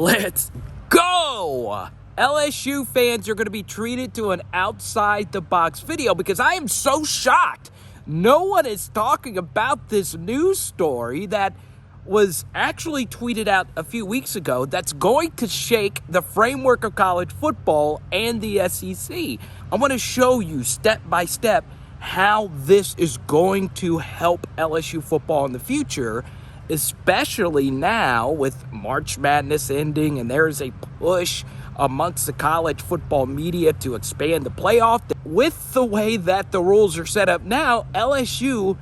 Let's go! LSU fans are going to be treated to an outside-the-box video because I am so shocked. No one is talking about this news story that was actually tweeted out a few weeks ago that's going to shake the framework of college football and the SEC. I want to show you step by step how this is going to help LSU football in the future, especially now with March Madness ending and there is a push amongst the college football media to expand the playoff. With the way that the rules are set up now, LSU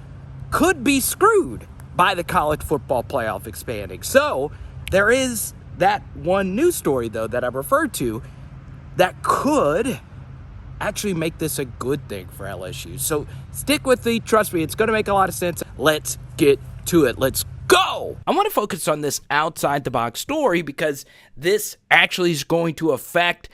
could be screwed by the college football playoff expanding. So there is that one news story, though, that I referred to that could actually make this a good thing for LSU. So stick with me. Trust me, it's going to make a lot of sense. Let's get to it. Let's go! I want to focus on this outside-the-box story because this actually is going to affect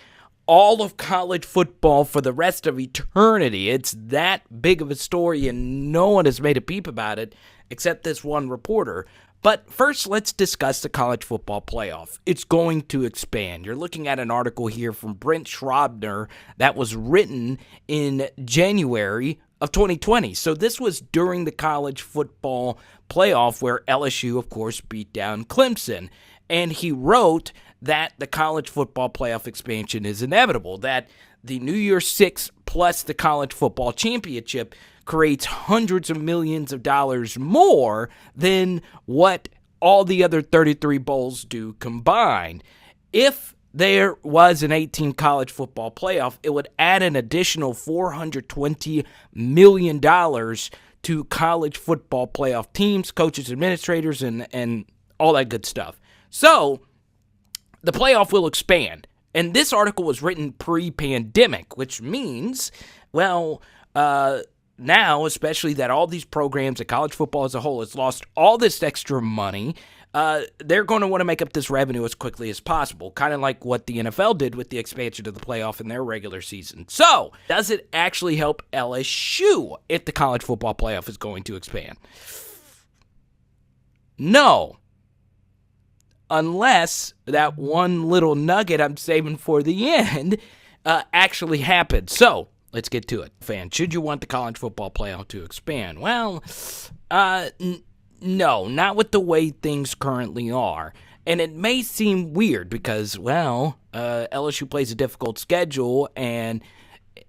all of college football for the rest of eternity. It's that big of a story, and no one has made a peep about it except this one reporter. But first, let's discuss the college football playoff. It's going to expand. You're looking at an article here from Brent Schraubner that was written in January of 2020. So this was during the college football playoff where LSU, of course, beat down Clemson. And he wrote that the college football playoff expansion is inevitable, that the New Year's Six plus the college football championship creates hundreds of millions of dollars more than what all the other 33 bowls do combined. If there was an 18 college football playoff, it would add an additional $420 million to college football playoff teams, coaches, administrators, and all that good stuff. So the playoff will expand. And this article was written pre-pandemic, which means, well, now, especially that all these programs and college football as a whole has lost all this extra money, they're going to want to make up this revenue as quickly as possible, kind of like what the NFL did with the expansion of the playoff in their regular season. So, does it actually help LSU if the college football playoff is going to expand? No. Unless that one little nugget I'm saving for the end actually happens. So, let's get to it. Fan, should you want the college football playoff to expand? Well, no, not with the way things currently are. And it may seem weird because, well, LSU plays a difficult schedule and,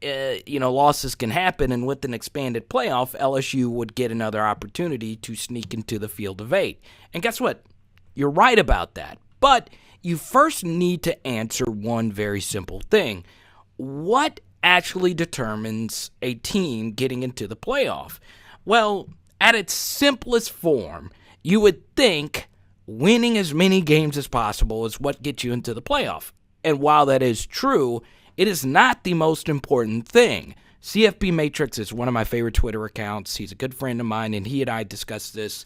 losses can happen. And with an expanded playoff, LSU would get another opportunity to sneak into the field of 8. And guess what? You're right about that. But you first need to answer one very simple thing. What actually determines a team getting into the playoff? Well, at its simplest form, you would think winning as many games as possible is what gets you into the playoff. And while that is true, it is not the most important thing. CFB Matrix is one of my favorite Twitter accounts. He's a good friend of mine, and he and I discussed this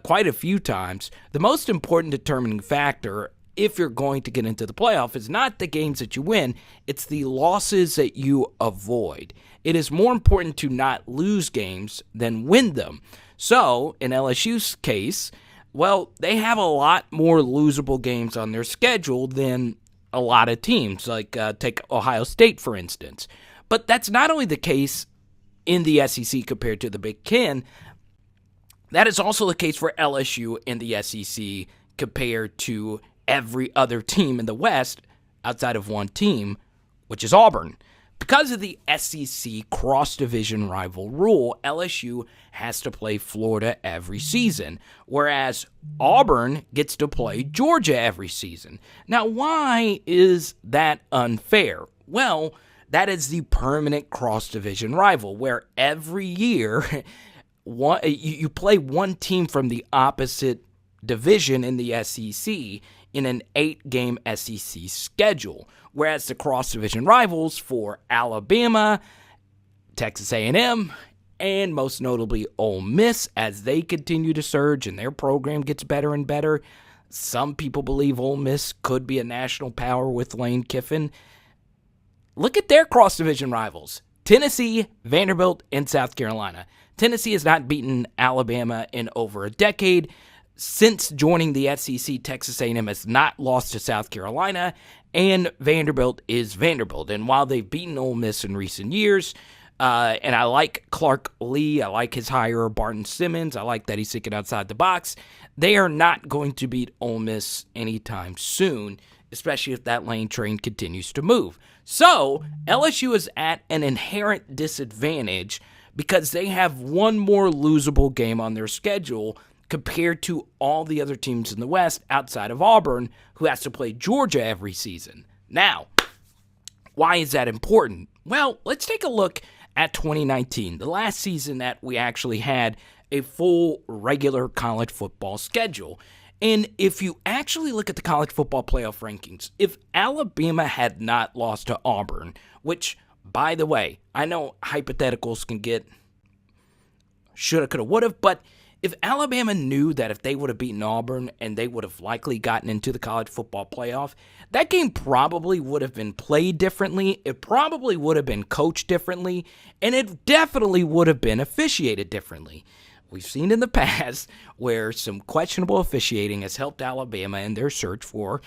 quite a few times. The most important determining factor if you're going to get into the playoff is not the games that you win, it's the losses that you avoid. It is more important to not lose games than win them. So, in LSU's case, well, they have a lot more losable games on their schedule than a lot of teams, like take Ohio State, for instance. But that's not only the case in the SEC compared to the Big Ten, that is also the case for LSU in the SEC compared to every other team in the West outside of one team, which is Auburn. Because of the SEC cross-division rival rule, LSU has to play Florida every season, whereas Auburn gets to play Georgia every season. Now, why is that unfair? Well, that is the permanent cross-division rival, where every year you play one team from the opposite division in the SEC in an 8-game SEC schedule, whereas the cross-division rivals for Alabama, Texas A&M, and most notably Ole Miss, as they continue to surge and their program gets better and better. Some people believe Ole Miss could be a national power with Lane Kiffin. Look at their cross-division rivals, Tennessee, Vanderbilt, and South Carolina. Tennessee has not beaten Alabama in over a decade. since joining the SEC, Texas A&M has not lost to South Carolina, and Vanderbilt is Vanderbilt. And while they've beaten Ole Miss in recent years, and I like Clark Lee, I like his hire, Barton Simmons, I like that he's thinking outside the box, they are not going to beat Ole Miss anytime soon, especially if that lane train continues to move. So LSU is at an inherent disadvantage because they have one more losable game on their schedule compared to all the other teams in the West outside of Auburn, who has to play Georgia every season. Now, why is that important? Well, let's take a look at 2019, the last season that we actually had a full regular college football schedule. And if you actually look at the college football playoff rankings, if Alabama had not lost to Auburn, which, by the way, I know hypotheticals can get shoulda, coulda, woulda, but if Alabama knew that if they would have beaten Auburn and they would have likely gotten into the college football playoff, that game probably would have been played differently, it probably would have been coached differently, and it definitely would have been officiated differently. We've seen in the past where some questionable officiating has helped Alabama in their search for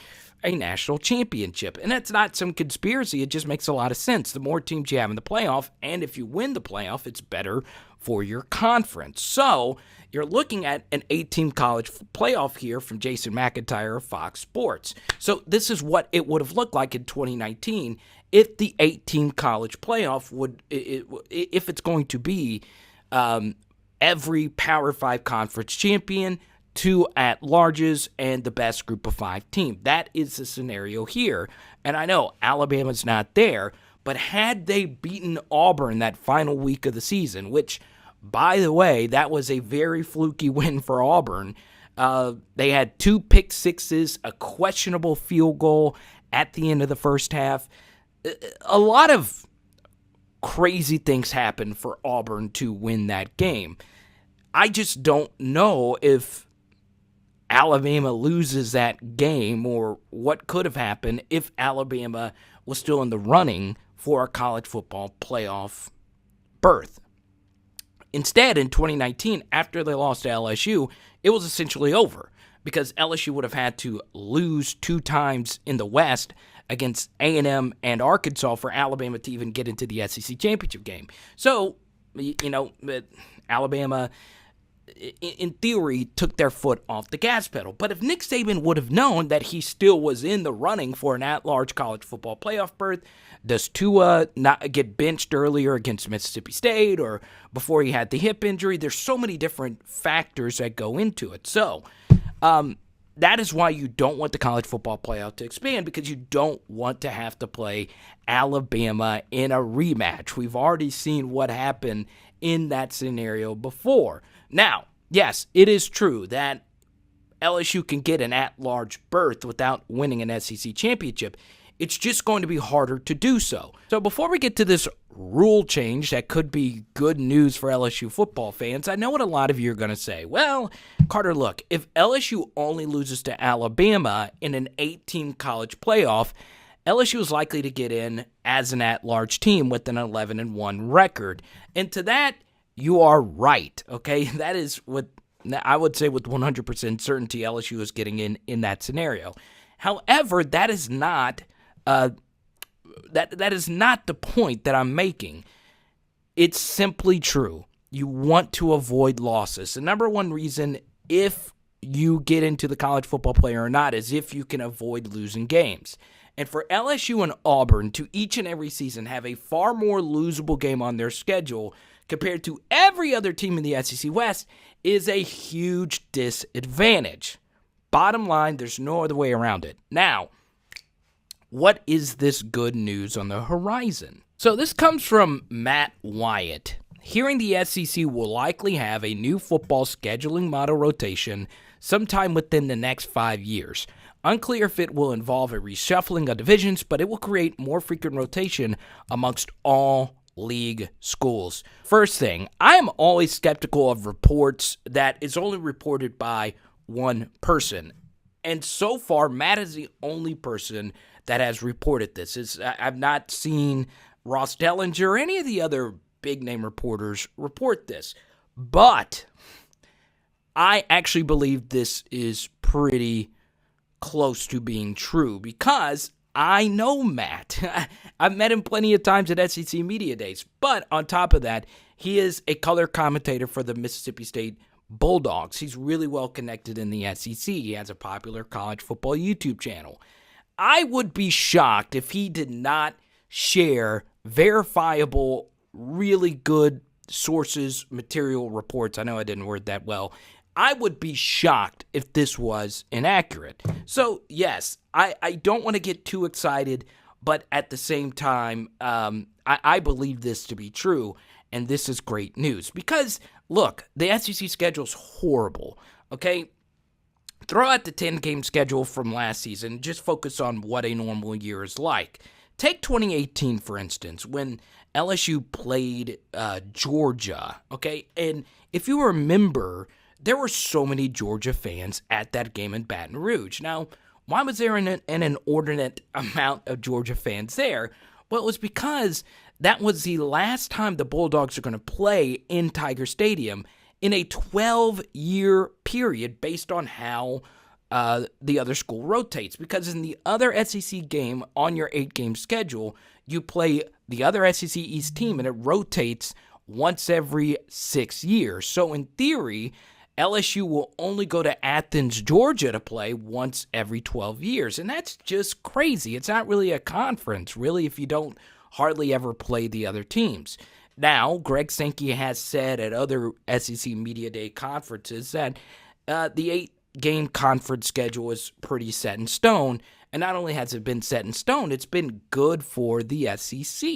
a national championship. And that's not some conspiracy. It just makes a lot of sense. The more teams you have in the playoff, and if you win the playoff, it's better for your conference. So you're looking at an 8-team college playoff here from Jason McIntyre of Fox Sports. So this is what it would have looked like in 2019 if the 8-team college playoff would, if it's going to be every Power 5 conference champion, 2 at-larges, and the best group of 5 team. That is the scenario here. And I know Alabama's not there, but had they beaten Auburn that final week of the season, which, by the way, that was a very fluky win for Auburn. They had 2 pick sixes, a questionable field goal at the end of the first half. A lot of crazy things happened for Auburn to win that game. I just don't know if Alabama loses that game or what could have happened if Alabama was still in the running for a college football playoff berth. Instead, in 2019, after they lost to LSU, it was essentially over because LSU would have had to lose 2 times in the West against A&M and Arkansas for Alabama to even get into the SEC championship game. So, Alabama, in theory, took their foot off the gas pedal. But if Nick Saban would have known that he still was in the running for an at-large college football playoff berth, does Tua not get benched earlier against Mississippi State or before he had the hip injury? There's so many different factors that go into it. So, that is why you don't want the college football playoff to expand, because you don't want to have to play Alabama in a rematch. We've already seen what happened in that scenario before. Now, yes, it is true that LSU can get an at-large berth without winning an SEC championship. It's just going to be harder to do so. So before we get to this rule change that could be good news for LSU football fans, I know what a lot of you are going to say. Well, Carter, look, if LSU only loses to Alabama in an 8-team college playoff, LSU is likely to get in as an at-large team with an 11-1 record. And to that, you are right, okay? That is what I would say with 100% certainty LSU is getting in that scenario. However, that is not that is not the point that I'm making. It's simply true. You want to avoid losses. The number one reason if you get into the college football playoff or not is if you can avoid losing games. And for LSU and Auburn to each and every season have a far more losable game on their schedule compared to every other team in the SEC West is a huge disadvantage. Bottom line, there's no other way around it. Now, what is this good news on the horizon? So this comes from Matt Wyatt. Hearing the SEC will likely have a new football scheduling model rotation sometime within the next 5 years. Unclear if it will involve a reshuffling of divisions, but it will create more frequent rotation amongst all league schools. First thing, I am always skeptical of reports that is only reported by one person. And so far, Matt is the only person that has reported this. I've not seen Ross Dellinger or any of the other big-name reporters report this. But I actually believe this is pretty close to being true because I know Matt. I've met him plenty of times at SEC Media Days. But on top of that, he is a color commentator for the Mississippi State Bulldogs. He's really well connected in the SEC. He has a popular college football YouTube channel. I would be shocked if he did not share verifiable, really good sources, material reports. I know I didn't word that well. I would be shocked if this was inaccurate. So, yes, I don't want to get too excited, but at the same time, I believe this to be true, and this is great news. Because, look, the SEC schedule's horrible, okay? Throw out the 10-game schedule from last season. Just focus on what a normal year is like. Take 2018, for instance, when LSU played Georgia, okay? And if you remember, there were so many Georgia fans at that game in Baton Rouge. Now, why was there an inordinate amount of Georgia fans there? Well, it was because that was the last time the Bulldogs are going to play in Tiger Stadium in a 12-year period based on how the other school rotates. Because in the other SEC game on your 8-game schedule, you play the other SEC East team, and it rotates once every 6 years. So in theory, LSU will only go to Athens, Georgia to play once every 12 years. And that's just crazy. It's not really a conference, really, if you don't hardly ever play the other teams. Now, Greg Sankey has said at other SEC Media Day conferences that the 8-game conference schedule is pretty set in stone. And not only has it been set in stone, it's been good for the SEC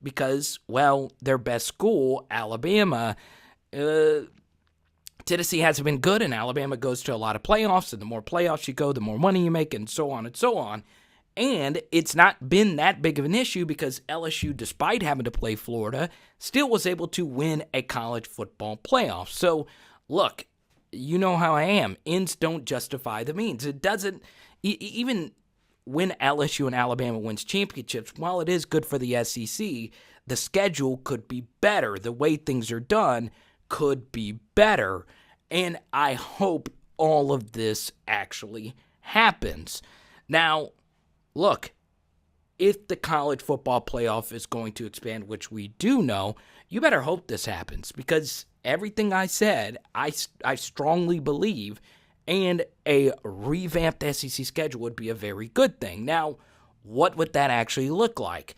because, well, their best school, Alabama, Tennessee hasn't been good, and Alabama goes to a lot of playoffs, and the more playoffs you go, the more money you make, and so on and so on. And it's not been that big of an issue because LSU, despite having to play Florida, still was able to win a college football playoff. So, look, you know how I am. Ends don't justify the means. It doesn't, even when LSU and Alabama wins championships, while it is good for the SEC, the schedule could be better. The way things are done could be better. And I hope all of this actually happens. Now, look, if the college football playoff is going to expand, which we do know, you better hope this happens because everything I said, I strongly believe, and a revamped SEC schedule would be a very good thing. Now, what would that actually look like?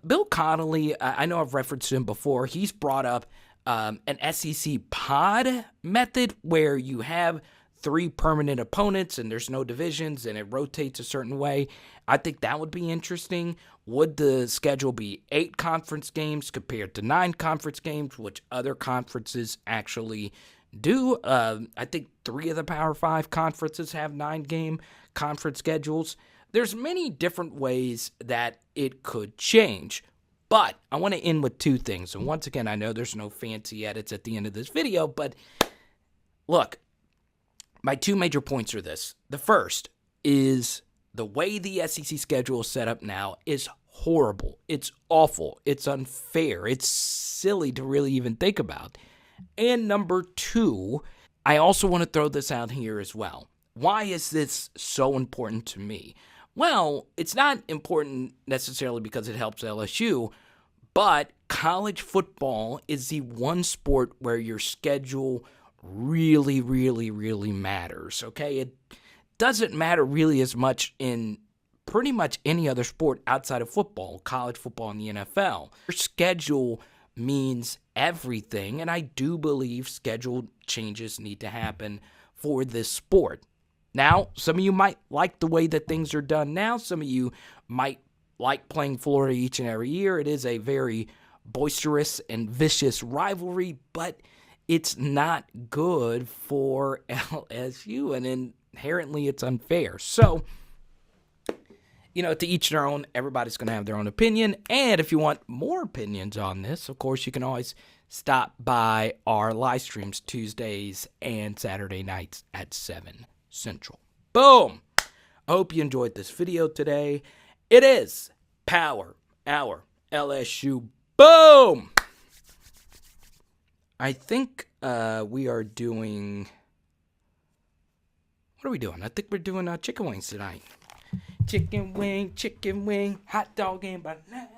Bill Connolly, I know I've referenced him before. He's brought up an SEC pod method where you have 3 permanent opponents and there's no divisions and it rotates a certain way. I think that would be interesting. Would the schedule be 8 conference games compared to 9 conference games, which other conferences actually do? I think 3 of the Power 5 conferences have 9-game conference schedules. There's many different ways that it could change. But I want to end with 2 things. And once again, I know there's no fancy edits at the end of this video, but look, my 2 major points are this. The first is the way the SEC schedule is set up now is horrible. It's awful. It's unfair. It's silly to really even think about. And number 2, I also want to throw this out here as well. Why is this so important to me? Well, it's not important necessarily because it helps LSU, but college football is the one sport where your schedule really, really, really matters, okay? It doesn't matter really as much in pretty much any other sport outside of football, college football, and the NFL. Your schedule means everything, and I do believe schedule changes need to happen for this sport. Now, some of you might like the way that things are done now. Some of you might like playing Florida each and every year. It is a very boisterous and vicious rivalry, but it's not good for LSU, and inherently it's unfair. So, to each their own. Everybody's going to have their own opinion. And if you want more opinions on this, of course, you can always stop by our live streams Tuesdays and Saturday nights at 7 Central. Boom! I hope you enjoyed this video today. It is Power Hour LSU. Boom! I think we are doing What are we doing? I think we're doing chicken wings tonight. Chicken wing, hot dog, and banana.